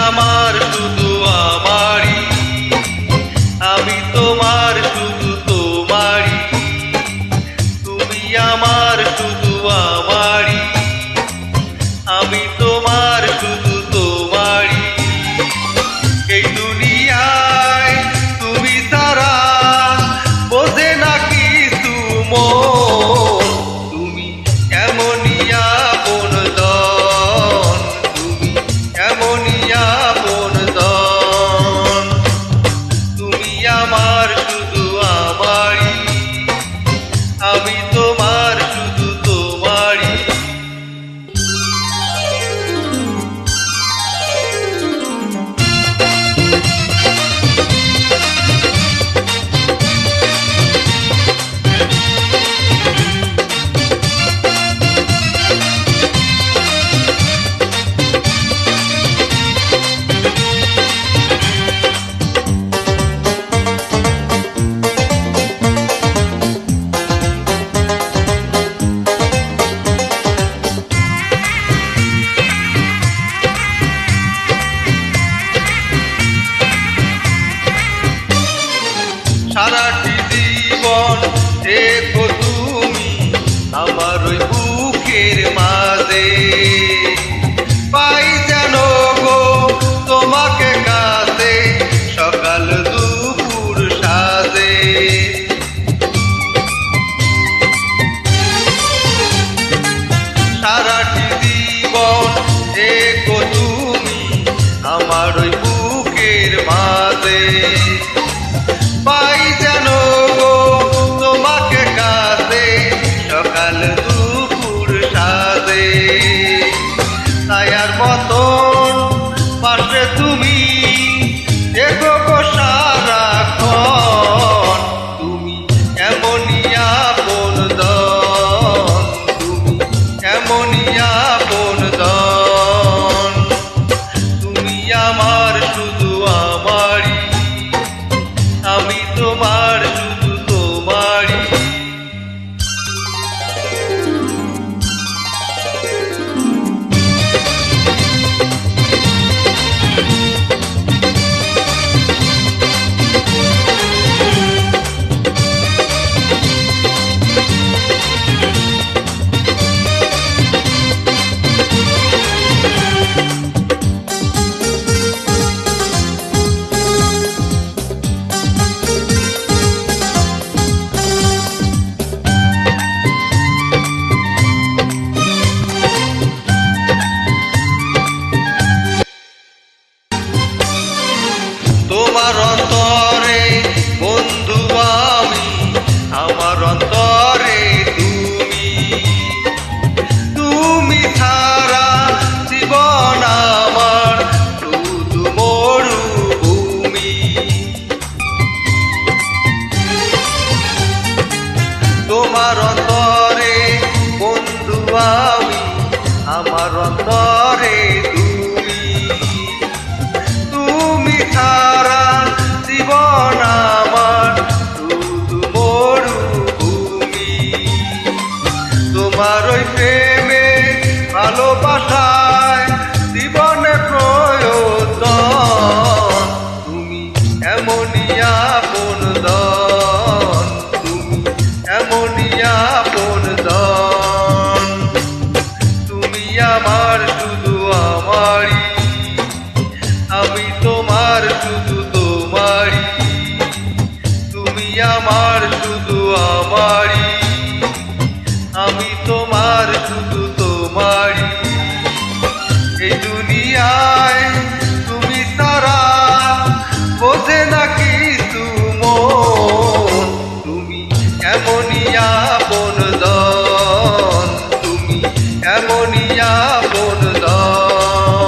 আমার শুধু আমারই, আমি তোমার শুধু তোমারই। তুমি আমার শুধু আমারই, আমি তোমার শুধু তোমারই। এই দুনিয়ায় তুমি ছাড়া বোঝে না কিছু মন। তুমি এমনই আপনজন, তুমি এমনই আপনজন। তুমি আমার শুধু আমারই, আমি তোমার শুধু তোমারই। সারাটি জীবন দেখো তুমি আমার ওই বুকের মাঝে। পাই যেন গো তোমাকে কাছে সকাল দুপুর সাজে। সারাটি জীবন দেখো তুমি আমার ওই বুকের মাঝে। পাই যেন গো তোমাকে কাছে সকাল দুপুর সাজে। ছায়ার মতন পাশে তুমি দেখো গো সারাক্ষণ। তুমি এমনই আপনজন, তুমি এমনই আপনজন। তুমি আমার শুধু আমারই, আমি তোমার শুধু তোমারই। তোমার অন্তরে বন্ধু আমি, আমার অন্তরে তুমি। তুমি ছাড়া জীবন আমার শুধু মরুভূমি। তোমার অন্তরে বন্ধু আমি, আমার অন্তরে তুমি। তুমি ছাড়া জীবন আমার শুধু মরুভূমি। তোমার ওই প্রেমে ভালোবাসায় জীবনে প্রয়োজন। তুমি এমনই আপনজন, তুমি এমনই আপনজন। তুমি আমার শুধু আমারই, আমি তোমার শুধু তোমারই। তুমি আমার শুধু আমারই।